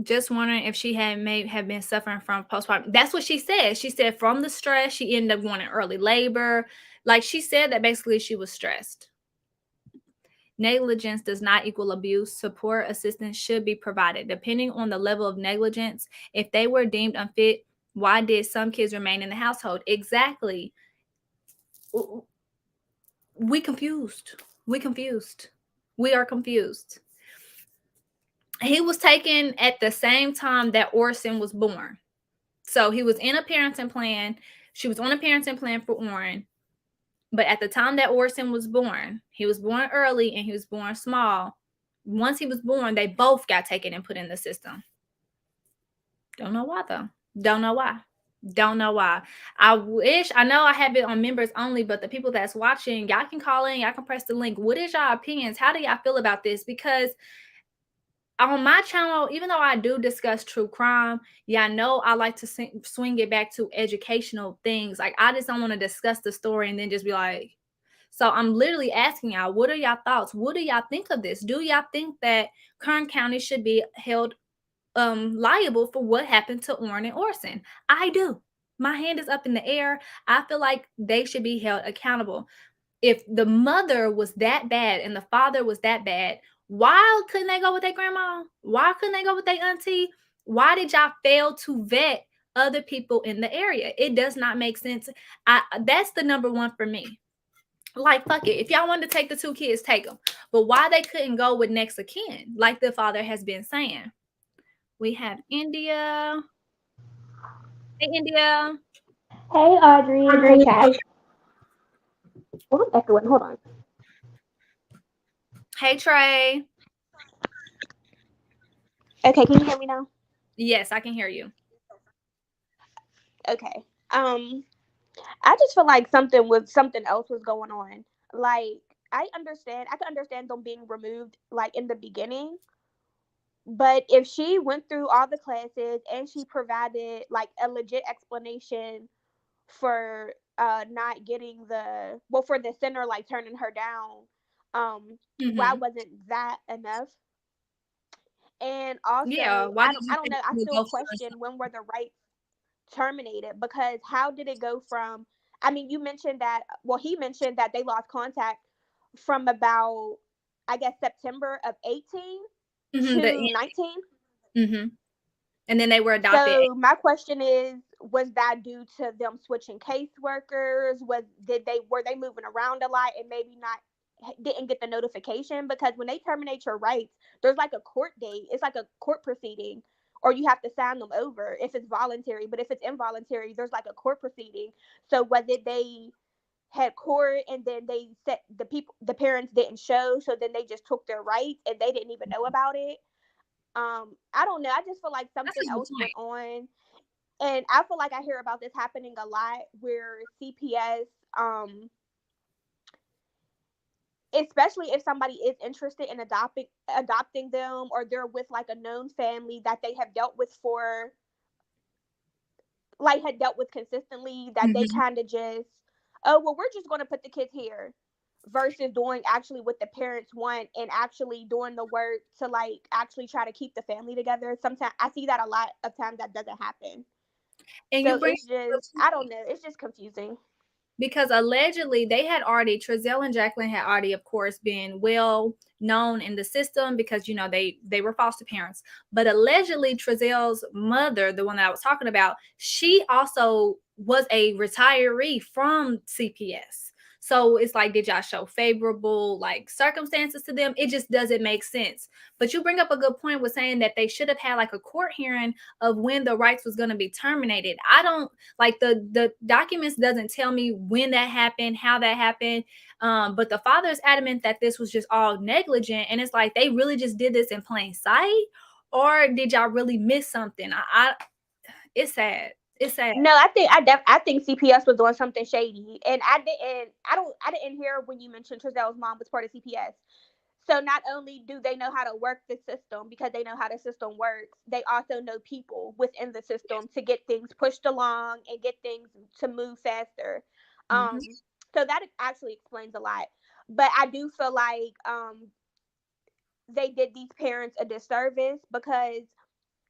Just wondering if she may have been suffering from postpartum. That's what she said. She said from the stress, she ended up going in early labor. Like, she said that basically she was stressed. Negligence does not equal abuse. Support assistance should be provided. Depending on the level of negligence, if they were deemed unfit, why did some kids remain in the household? Exactly. We confused. We are confused. He was taken at the same time that Orson was born. So he was in a parenting plan. She was on a parenting plan for Orrin. But at the time that Orson was born, he was born early and he was born small. Once he was born, they both got taken and put in the system. Don't know why, though. Don't know why. I know I have it on members only, but the people that's watching, y'all can call in, y'all can press the link. What is y'all opinions? How do y'all feel about this? Because on my channel, even though I do discuss true crime, yeah, I know I like to swing it back to educational things. Like, I just don't want to discuss the story and then just be like, so I'm literally asking y'all, what are y'all thoughts? What do y'all think of this? Do y'all think that Kern County should be held liable for what happened to Orrin and Orson? I do. My hand is up in the air. I feel like they should be held accountable. If the mother was that bad and the father was that bad, why couldn't they go with their grandma? Why couldn't they go with their auntie? Why did y'all fail to vet other people in the area? It does not make sense. That's the number one for me. Like, fuck it. If y'all wanted to take the 2 kids, take them. But why they couldn't go with next of kin, like the father has been saying. We have India. Hey, India. Hey, Audrey. Hey, Kat. Oh, I'm echoing. Hold on. Hey, Trey. Okay, can you hear me now? Yes, I can hear you. Okay. I just feel like something else was going on. Like, I can understand them being removed, like, in the beginning. But if she went through all the classes and she provided, like, a legit explanation for not getting for the center, like, turning her down, why wasn't that enough? And also, Yeah, I don't know. I still question when were the rights terminated, because how did it go from? I mean, you mentioned that. Well, he mentioned that they lost contact from about, I guess, September of 18 to 19. And then they were adopted. So my question is, was that due to them switching caseworkers? Were they moving around a lot and maybe didn't get the notification? Because when they terminate your rights, there's like a court date. It's like a court proceeding, or you have to sign them over if it's voluntary. But if it's involuntary, there's like a court proceeding. So whether they had court and then they said the parents didn't show, so then they just took their rights and they didn't even know about it. I don't know. I just feel like something else went on. And I feel like I hear about this happening a lot, where CPS, especially if somebody is interested in adopting them, or they're with like a known family that they have dealt with consistently, that they kind of just, we're just going to put the kids here, versus doing actually what the parents want and actually doing the work to, like, actually try to keep the family together. Sometimes I see that a lot of times that doesn't happen. And so it's just, I don't know, it's just confusing. Because allegedly Trezell and Jacqueline had already, of course, been well known in the system because, you know, they were foster parents. But allegedly Trezell's mother, the one that I was talking about, she also was a retiree from CPS. So it's like, did y'all show favorable, like, circumstances to them? It just doesn't make sense. But you bring up a good point with saying that they should have had like a court hearing of when the rights was going to be terminated. I don't, like, the documents doesn't tell me when that happened, how that happened. But the father is adamant that this was just all negligent. And it's like, they really just did this in plain sight. or did y'all really miss something? It's sad. It's sad. No, I think CPS was doing something shady, and I didn't hear when you mentioned Trezell's mom was part of CPS. So not only do they know how to work the system because they know how the system works, they also know people within the system to get things pushed along and get things to move faster. So that actually explains a lot. But I do feel like they did these parents a disservice because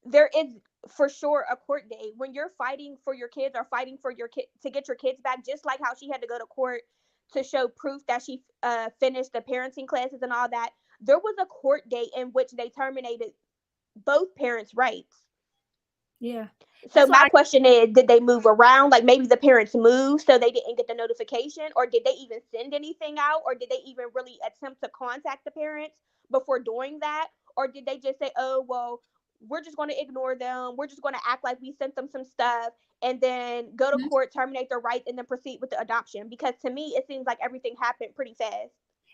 there is for sure a court date when you're fighting for your kids or fighting for your kid to get your kids back, just like how she had to go to court to show proof that she finished the parenting classes and all that. There was a court date in which they terminated both parents' rights. Yeah. So my question is, did they move around? Like maybe the parents moved so they didn't get the notification, or did they even send anything out, or did they even really attempt to contact the parents before doing that? Or did they just say, oh, well, we're just going to ignore them. We're just going to act like we sent them some stuff and then go to court, terminate their rights, and then proceed with the adoption? Because to me, it seems like everything happened pretty fast.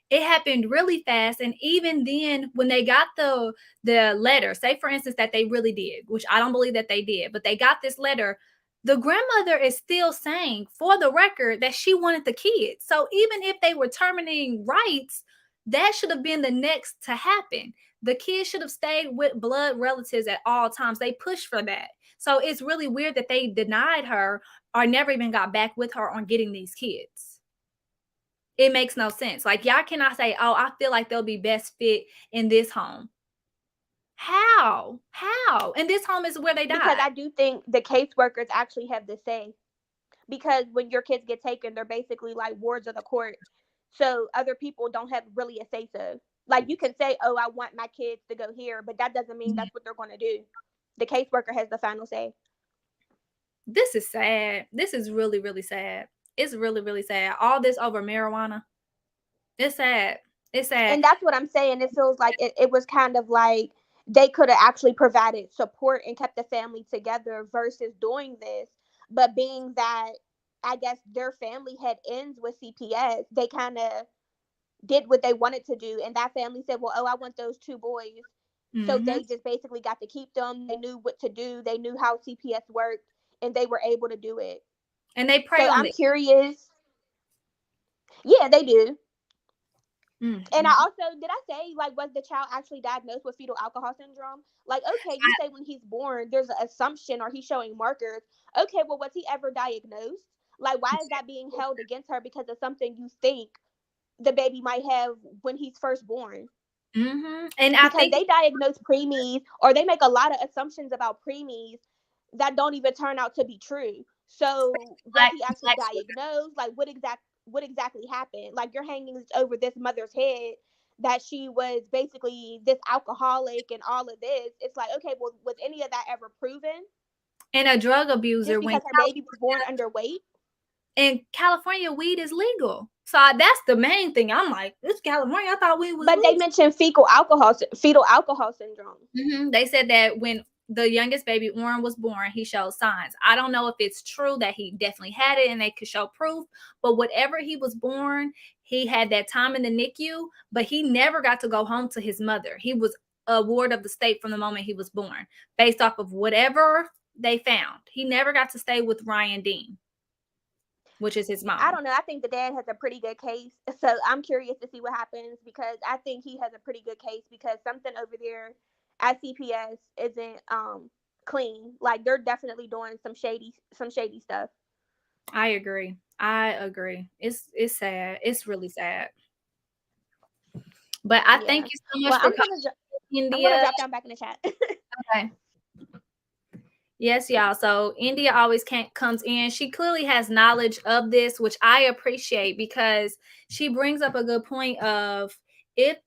It happened really fast. And even then, when they got the letter, say for instance that they really did, which I don't believe that they did, but they got this letter, the grandmother is still saying for the record that she wanted the kids. So even if they were terminating rights, that should have been the next to happen. The kids should have stayed with blood relatives at all times. They pushed for that. So it's really weird that they denied her or never even got back with her on getting these kids. It makes no sense. Like, y'all cannot say, oh, I feel like they'll be best fit in this home. How? And this home is where they died. Because I do think the caseworkers actually have the say. Because when your kids get taken, they're basically like wards of the court. So other people don't have really a say so. Like you can say, oh, I want my kids to go here, but that doesn't mean that's what they're going to do. The caseworker has the final say. This is sad. This is really, really sad. It's really, really sad. All this over marijuana. It's sad. It's sad. And that's what I'm saying. It feels like it was kind of like they could have actually provided support and kept the family together versus doing this. But being that, I guess, their family had ends with CPS, they kind of did what they wanted to do. And that family said, well, oh, I want those 2 boys. So they just basically got to keep them. They knew what to do. They knew how CPS worked, and they were able to do it. And they pray so on I'm it. curious. Yeah, they do. And I also, did I say, like, was the child actually diagnosed with fetal alcohol syndrome? Like, okay, you say when he's born, there's an assumption or he's showing markers. Okay, well, was he ever diagnosed? Like, why is that being held against her because of something you think the baby might have when he's first born? And I think they diagnose preemies, or they make a lot of assumptions about preemies that don't even turn out to be true. So was he actually diagnosed? Like, what exactly happened? Like, you're hanging over this mother's head that she was basically this alcoholic and all of this. It's like, okay, well, was any of that ever proven? And a drug abuser, just because her baby was born underweight. In California, weed is legal. So that's the main thing. I'm like, it's California. I thought weed was But legal. they mentioned fetal alcohol syndrome. They said that when the youngest baby, Orrin, was born, he showed signs. I don't know if it's true that he definitely had it and they could show proof, but whatever he was born, he had that time in the NICU, but he never got to go home to his mother. He was a ward of the state from the moment he was born, based off of whatever they found. He never got to stay with Ryan Dean, which is his mom. I don't know. I think the dad has a pretty good case. So I'm curious to see what happens, because I think he has a pretty good case, because something over there at CPS isn't clean. Like, they're definitely doing some shady stuff. I agree. It's sad. It's really sad. But I thank you so much for coming, India. I'm gonna drop down back in the chat. Okay. Yes, y'all. So India always comes in. She clearly has knowledge of this, which I appreciate, because she brings up a good point of if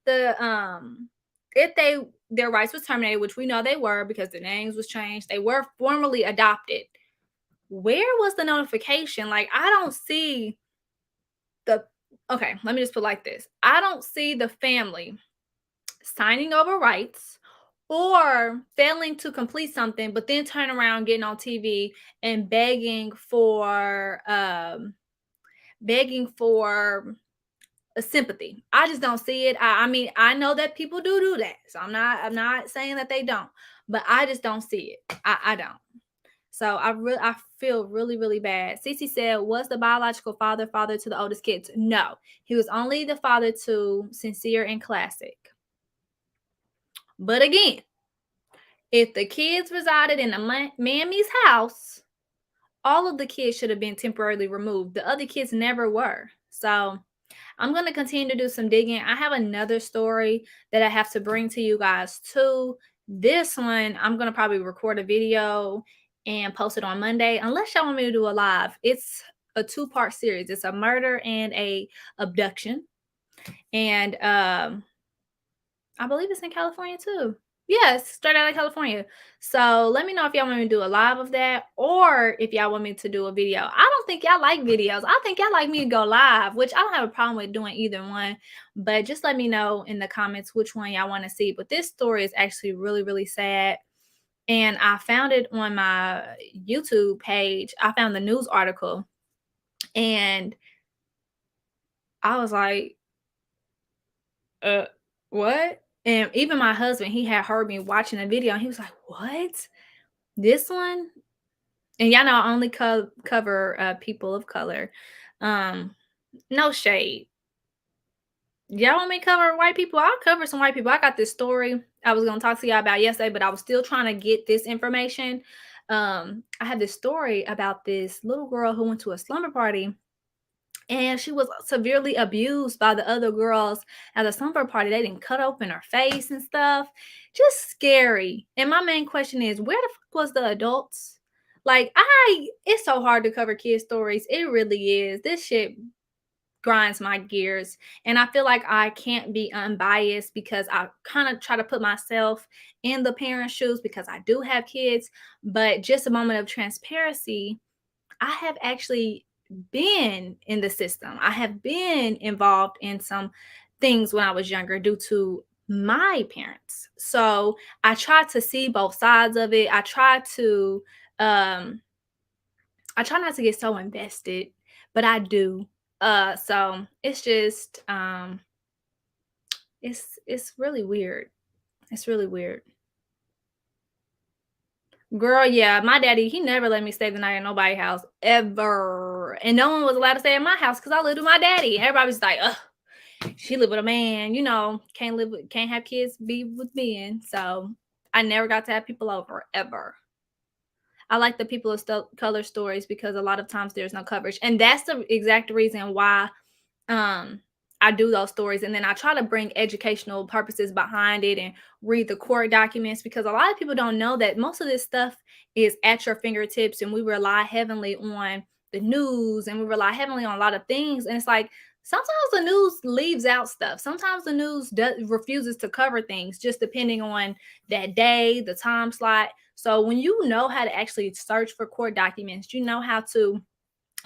their rights was terminated, which we know they were because their names was changed, they were formally adopted. Where was the notification? Like, I don't see okay, let me just put it like this. I don't see the family signing over rights or failing to complete something, but then turn around, getting on TV and begging for sympathy. I just don't see it. I mean, I know that people do that, so I'm not saying that they don't, but I just don't see it. I don't. So I feel really, really bad. Cece said, was the biological father to the oldest kids? No, he was only the father to Sincere and Classic. But again, if the kids resided in a mammy's house, all of the kids should have been temporarily removed. The other kids never were. So I'm going to continue to do some digging. I have another story that I have to bring to you guys too. This one, I'm going to probably record a video and post it on Monday, unless y'all want me to do a live. It's a 2-part series. It's a murder and a abduction. And I believe it's in California too. Yes, straight out of California. So let me know if y'all want me to do a live of that, or if y'all want me to do a video. I don't think y'all like videos. I think y'all like me to go live, which I don't have a problem with doing either one. But just let me know in the comments which one y'all want to see. But this story is actually really, really sad. And I found it on my YouTube page. I found the news article. And I was like, what? And even my husband, he had heard me watching the video, and he was like, what? This one? And y'all know I only cover people of color. No shade. Y'all want me to cover white people? I'll cover some white people. I got this story I was going to talk to y'all about yesterday, but I was still trying to get this information. I had this story about this little girl who went to a slumber party, and she was severely abused by the other girls at the slumber party. They didn't cut open her face and stuff. Just scary. And my main question is, where the fuck was the adults? Like, it's so hard to cover kid stories. It really is. This shit grinds my gears. And I feel like I can't be unbiased because I kind of try to put myself in the parents' shoes because I do have kids. But just a moment of transparency, I have actually been in the system. I have been involved in some things when I was younger due to my parents. So I try to see both sides of it. I try not to get so invested, but I do. So it's just it's really weird. It's really weird. Girl, yeah, my daddy, he never let me stay the night at nobody's house ever. And no one was allowed to stay at my house because I lived with my daddy. Everybody was like, ugh, she lived with a man, can't have kids be with men. So I never got to have people over ever. I like the people of color stories because a lot of times there's no coverage. And that's the exact reason why I do those stories. And then I try to bring educational purposes behind it and read the court documents, because a lot of people don't know that most of this stuff is at your fingertips, and we rely heavily on the news, and we rely heavily on a lot of things. And it's like, sometimes the news leaves out stuff. Sometimes the news refuses to cover things, just depending on that day, the time slot. So when you know how to actually search for court documents, you know how to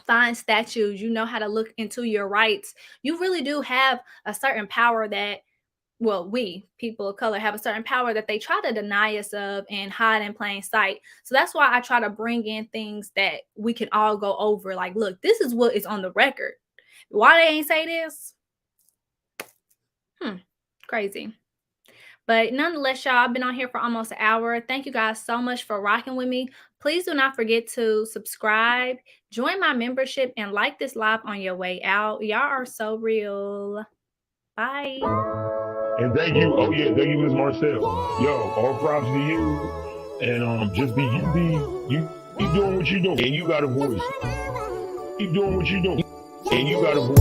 find statutes, you know how to look into your rights, you really do have a certain power that, well, we people of color have a certain power that they try to deny us of and hide in plain sight. So that's why I try to bring in things that we can all go over. Like, look, this is what is on the record. Why they ain't say this? Crazy. But nonetheless, y'all, I've been on here for almost an hour. Thank you guys so much for rocking with me. Please do not forget to subscribe, join my membership, and like this live on your way out. Y'all are so real. Bye. And thank you. Oh yeah, thank you, Ms. Marcel. Yo, all props to you. And just you doing what you doing. And you got a voice. Keep doing what you doing. And you got a voice.